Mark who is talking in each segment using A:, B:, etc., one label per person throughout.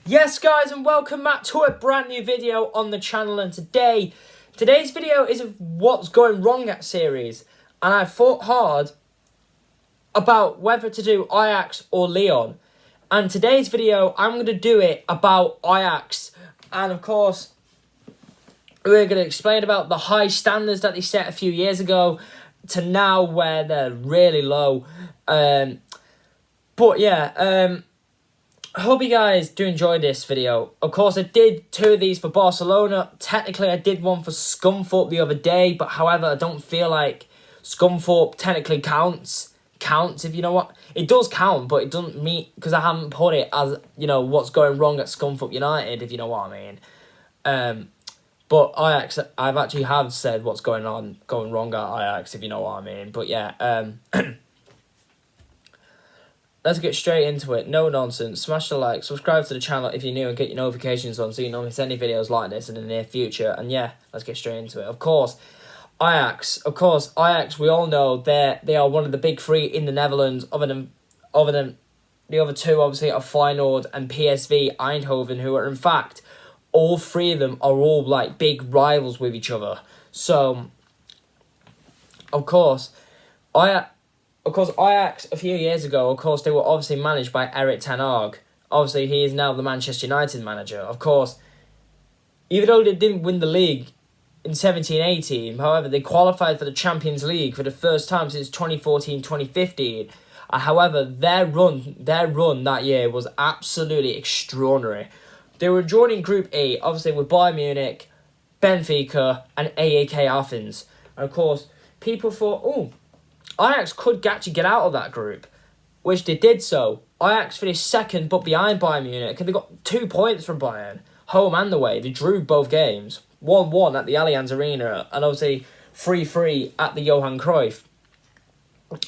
A: Yes guys, and welcome back to a brand new video on the channel, and today's video is of what's going wrong at series, and I thought hard about whether to do Ajax or Lyon. And today's video I'm going to do it about Ajax, and of course we're going to explain about the high standards that they set a few years ago to now where they're really low. I hope you guys do enjoy this video. Of course, I did two of these for Barcelona. Technically, I did one for Scunthorpe the other day, but however, I don't feel like Scunthorpe technically counts, if you know what. It does count, but it doesn't mean, because I haven't put it as, you know, what's going wrong at Scunthorpe United, if you know what I mean. But Ajax, I've actually have said what's going wrong at Ajax, if you know what I mean. But yeah, let's get straight into it. No nonsense. Smash the like, subscribe to the channel if you're new, and get your notifications on so you don't miss any videos like this in the near future. And yeah, let's get straight into it. Of course, Ajax, we all know they are one of the big three in the Netherlands, other than the other two, obviously, are Feyenoord and PSV Eindhoven, who are, in fact, all three of them are all like big rivals with each other. So, of course, Ajax, a few years ago, of course, they were obviously managed by Erik ten Hag. Obviously, he is now the Manchester United manager. Of course, even though they didn't win the league in 17-18, however, they qualified for the Champions League for the first time since 2014-2015. However, their run that year was absolutely extraordinary. They were joining Group E, obviously, with Bayern Munich, Benfica, and AEK Athens. And of course, people thought, Ajax could actually get out of that group, which they did so. Ajax finished second, but behind Bayern Munich, and they got 2 points from Bayern, home and away. They drew both games, 1-1 at the Allianz Arena, and obviously 3-3 at the Johan Cruyff.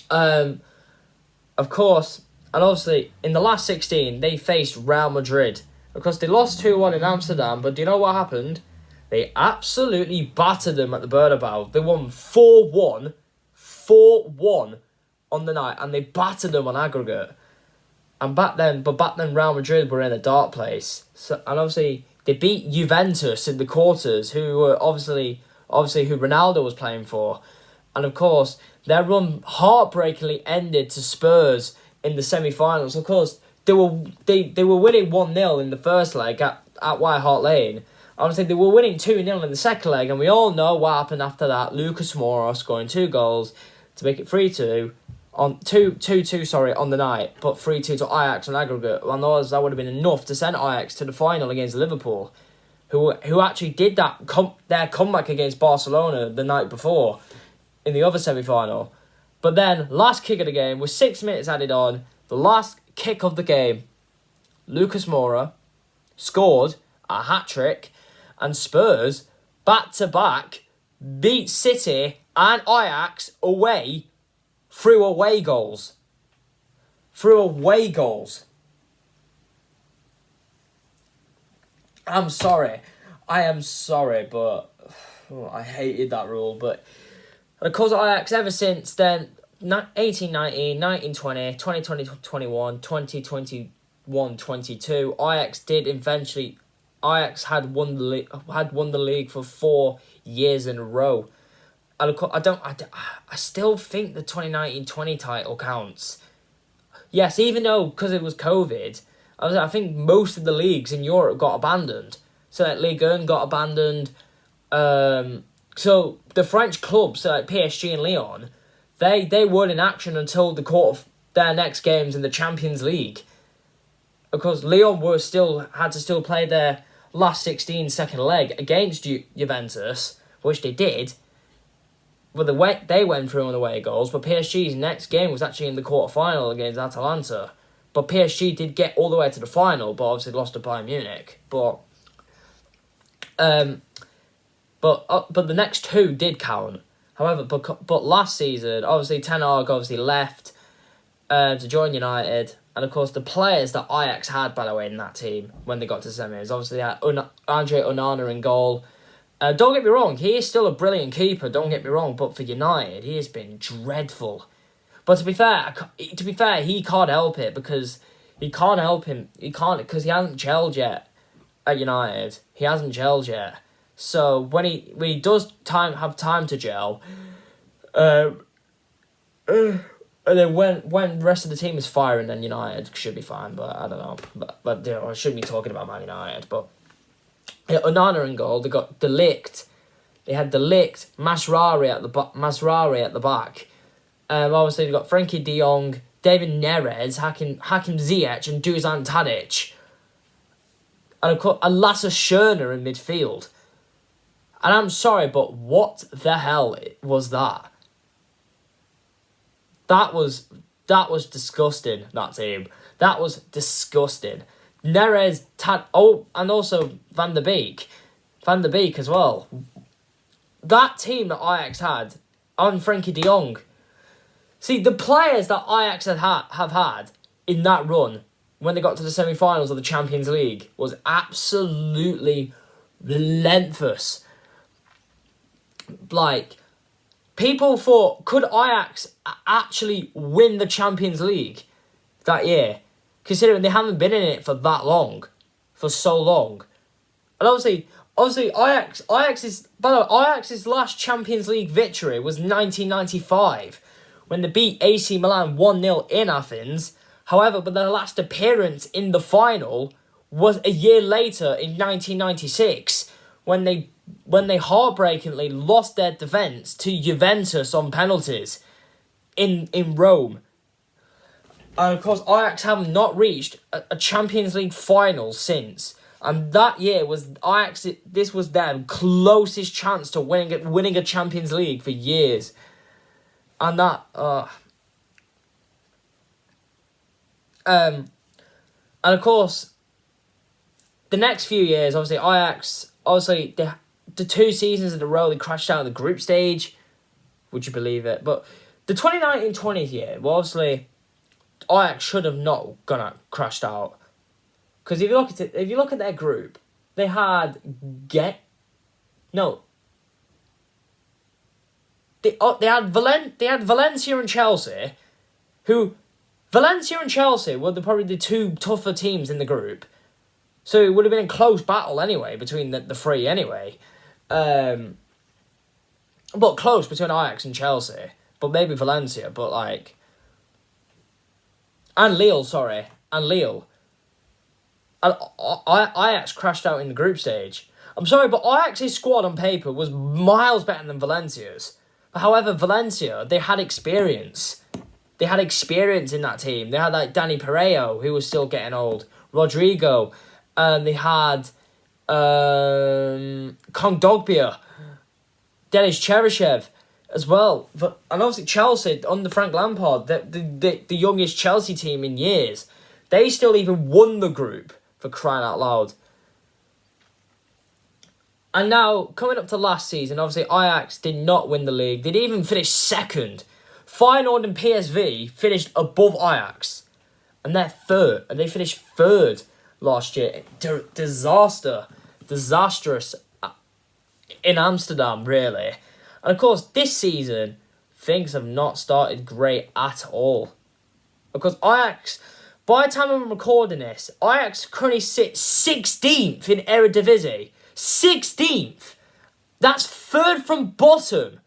A: Of course, and obviously, in the last 16, they faced Real Madrid. Of course, they lost 2-1 in Amsterdam, but do you know what happened? They absolutely battered them at the Bernabeu. They won 4-1 on the night, and they battered them on aggregate. And back then Real Madrid were in a dark place. So, and obviously they beat Juventus in the quarters, who were obviously who Ronaldo was playing for. And of course, their run heartbreakingly ended to Spurs in the semi-finals. Of course, they were winning 1-0 in the first leg at White Hart Lane. Obviously, they were winning 2-0 in the second leg, and we all know what happened after that. Lucas Moura scoring 2 goals to make it 3-2 on 2-2 on the night, but 3-2 to Ajax on aggregate. And that would have been enough to send Ajax to the final against Liverpool, who actually did their comeback against Barcelona the night before in the other semi-final. But then, last kick of the game, with 6 minutes added on, the last kick of the game, Lucas Moura scored a hat-trick, and Spurs, back-to-back, beat City and Ajax away through away goals. I'm sorry. I am sorry, but I hated that rule. But because Ajax, ever since then, 18-19, 19-20, 20-20-21, 20-21-22, Ajax had won the league for 4 years in a row. And of course, I still think the 2019-20 title counts. Yes, even though, because it was COVID, I think most of the leagues in Europe got abandoned. So like Ligue 1 got abandoned. So the French clubs, so like PSG and Lyon, they weren't in action until their next games in the Champions League. Of course, Lyon had to play their last 16 second leg against Juventus, which they did. Well, they went through on away goals, but PSG's next game was actually in the quarter-final against Atalanta. But PSG did get all the way to the final, but obviously lost to Bayern Munich. But the next two did count. However, but last season, obviously Ten Hag left to join United. And of course, the players that Ajax had, by the way, in that team when they got to semis, obviously they had Andre Onana in goal. Don't get me wrong, he is still a brilliant keeper, don't get me wrong, but for United, he has been dreadful. But to be fair, he can't help it because He can't help him. He can't because he hasn't gelled yet at United. He hasn't gelled yet. So when he does have time to gel, and then when the rest of the team is firing, then United should be fine. But I don't know. But you know, I shouldn't be talking about Man United. But yeah, Onana in goal. They got De Ligt. They had De Ligt, Masraoui at the back. Obviously they've got Frankie De Jong, David Neres, Hakim Ziyech, and Dusan Tadic. And of course, Lasse Schöne in midfield. And I'm sorry, but what the hell was that? That was disgusting, that team. That was disgusting. Neres, and also Van der Beek. Van der Beek as well. That team that Ajax had, and Frankie de Jong. See, the players that Ajax have had in that run, when they got to the semi-finals of the Champions League, was absolutely relentless. Like, people thought, could Ajax actually win the Champions League that year? Considering they haven't been in it for that long. For so long. And obviously Ajax's last Champions League victory was 1995, when they beat AC Milan 1-0 in Athens. However, but their last appearance in the final was a year later in 1996, when they heartbreakingly lost their defence to Juventus on penalties in Rome. And of course, Ajax have not reached a Champions League final since. And that year was Ajax. This was their closest chance to winning a Champions League for years. And that, and of course, the next few years, obviously Ajax, the 2 seasons in a row they crashed out in the group stage. Would you believe it? But the 2019-20 year, well, obviously Ajax should have not crashed out. Because if you look at their group, they had They had Valencia and Chelsea, Valencia and Chelsea were probably the 2 tougher teams in the group. So it would have been a close battle anyway between the 3 anyway. But close between Ajax and Chelsea. But maybe Valencia, but like... And Lille. And Ajax crashed out in the group stage. I'm sorry, but Ajax's squad on paper was miles better than Valencia's. However, Valencia, they had experience. They had experience in that team. They had like Danny Pereiro, who was still getting old. Rodrigo. And they had Kondogbia. Denis Cheryshev as well. And obviously Chelsea, under Frank Lampard, the youngest Chelsea team in years. They still even won the group, for crying out loud. And now, coming up to last season, obviously Ajax did not win the league. They'd even finished second. Feyenoord and PSV finished above Ajax. And they're third. And they finished third last year. Disastrous in Amsterdam, really. And of course, this season, things have not started great at all. Because Ajax... By the time I'm recording this, Ajax currently sits 16th in Eredivisie. 16th! That's 3rd from bottom.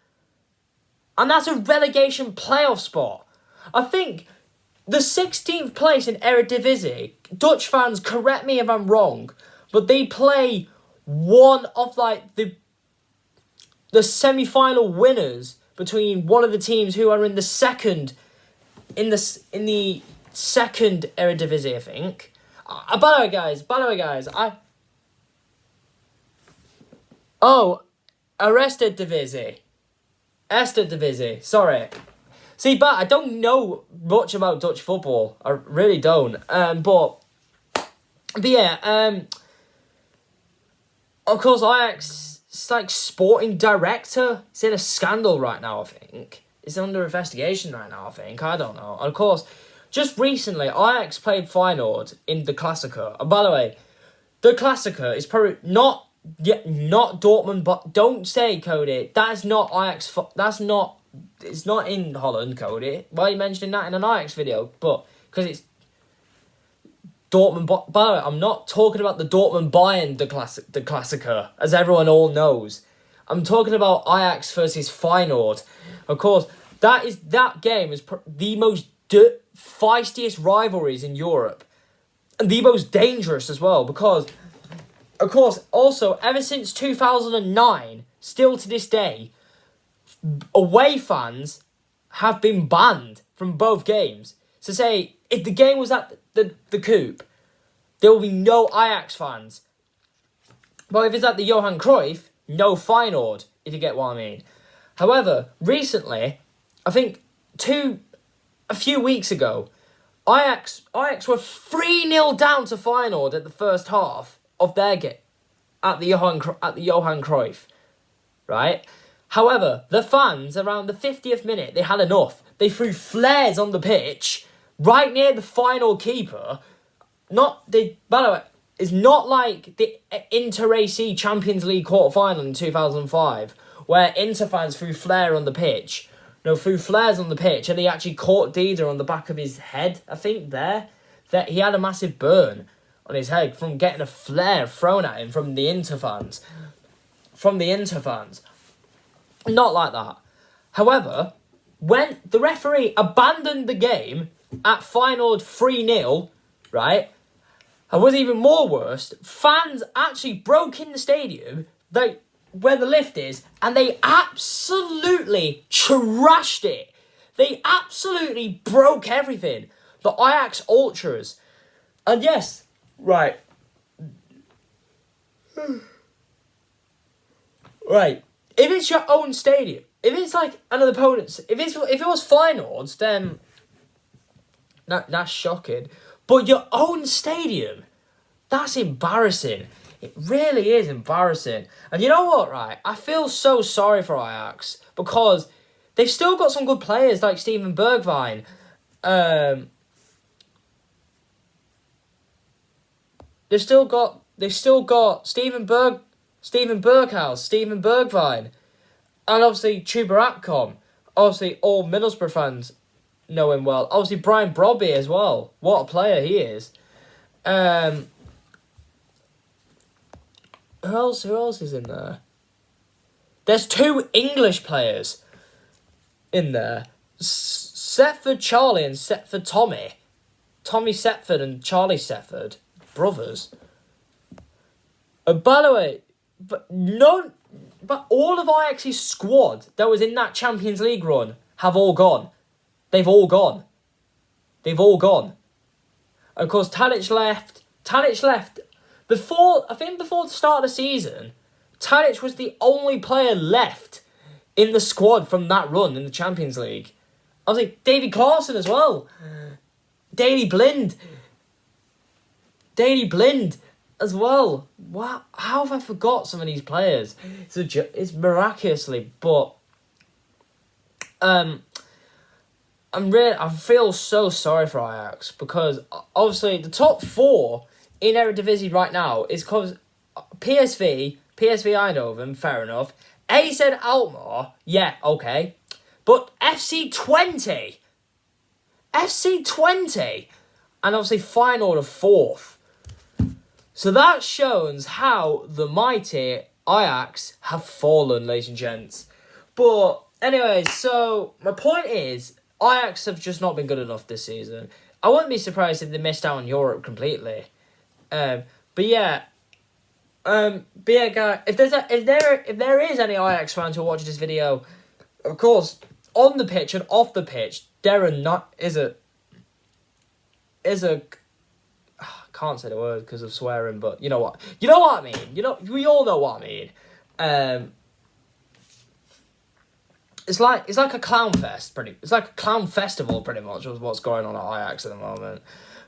A: And that's a relegation playoff spot. I think the 16th place in Eredivisie, Dutch fans, correct me if I'm wrong, but they play one of like the semi-final winners between one of the teams who are in the second second Eredivisie, I think. By the way, guys, Eredivisie, sorry. See, but I don't know much about Dutch football. I really don't. But yeah, of course, Ajax, it's like sporting director. It's in a scandal right now, I think. It's under investigation right now, I think. I don't know. And of course... Just recently, Ajax played Feyenoord in the Klassiker. And by the way, the Klassiker is probably not Dortmund, but don't say, Cody, that's not Ajax, it's not in Holland, Cody. Why are you mentioning that in an Ajax video? But, because Dortmund. By the way, I'm not talking about the Dortmund Bayern the Klassiker, as everyone all knows. I'm talking about Ajax versus Feyenoord. Of course, that game is the most feistiest rivalries in Europe, and the most dangerous as well. Because, of course, also ever since 2009, still to this day, away fans have been banned from both games. So say, if the game was at the Coupe, there will be no Ajax fans. But if it's at the Johan Cruyff, no Feyenoord, if you get what I mean. However, recently, I think a few weeks ago, Ajax were 3-0 down to Feyenoord at the first half of their game at the Johan Cruyff, right? However, the fans, around the 50th minute, they had enough. They threw flares on the pitch, right near the final keeper. By the way, it's not like the Inter-AC Champions League quarter-final in 2005, where Inter fans threw flare on the pitch. No, threw flares on the pitch, and he actually caught Dida on the back of his head, I think, there. That he had a massive burn on his head from getting a flare thrown at him from the Inter fans. Not like that. However, when the referee abandoned the game at Feyenoord 3-0, right, and was even more worse, fans actually broke in the stadium where the lift is, and they absolutely trashed it. They absolutely broke everything. The Ajax ultras. And yes, right. Right. If it's your own stadium, if it's like another opponent's, if it was Feyenoord's, then that's shocking. But your own stadium, that's embarrassing. It really is embarrassing. And you know what, right? I feel so sorry for Ajax because they've still got some good players like Steven Bergwijn. They've still got Steven Berghuis, Steven Bergwijn, and obviously Chuba Akpom. Obviously, all Middlesbrough fans know him well. Obviously, Brian Brobby as well. What a player he is. Who else is in there? There's 2 English players in there. Setford Charlie and Setford Tommy. Tommy Setford and Charlie Setford. Brothers. And by the way, but all of Ajax's squad that was in that Champions League run have all gone. They've all gone. Of course, Tadic left. Before the start of the season, Tadic was the only player left in the squad from that run in the Champions League. I was like, Davy Clausen as well. Daley Blind as well. Wow, how have I forgot some of these players? It's miraculously, but I feel so sorry for Ajax because obviously the top 4 in Eredivisie right now is because PSV Eindhoven, fair enough. AZ Alkmaar, yeah, okay. But FC Twente, and obviously Feyenoord are 4th. So that shows how the mighty Ajax have fallen, ladies and gents. But anyway, so my point is, Ajax have just not been good enough this season. I wouldn't be surprised if they missed out on Europe completely. But yeah, guys, if there is any Ajax fans who are watching this video, of course, on the pitch and off the pitch, can't say the word because of swearing, but you know what I mean. We all know what I mean. It's like a clown fest, it's like a clown festival, pretty much, was what's going on at Ajax at the moment.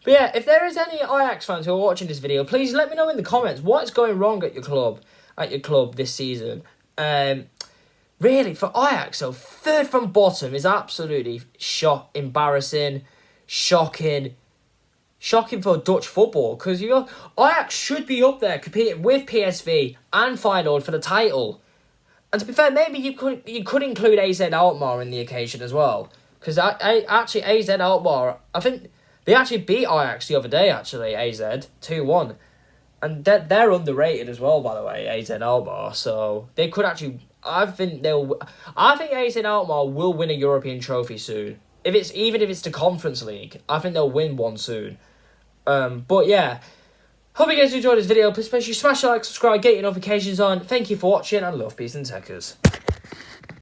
A: But yeah, if there is any Ajax fans who are watching this video, please let me know in the comments what is going wrong at your club this season. Really, for Ajax, so 3rd from bottom is absolutely embarrassing, shocking for Dutch football, because Ajax should be up there competing with PSV and Feyenoord for the title. And to be fair, maybe you could include AZ Alkmaar in the occasion as well, because actually AZ Alkmaar, I think They actually beat Ajax the other day, actually, AZ, 2-1. And they're underrated as well, by the way, AZ Alkmaar. So they could actually... I think AZ Alkmaar will win a European trophy soon. Even if it's the Conference League, I think they'll win one soon. But yeah, hope you guys enjoyed this video. Please make sure you smash the like, subscribe, get your notifications on. Thank you for watching, and love, peace, and techers.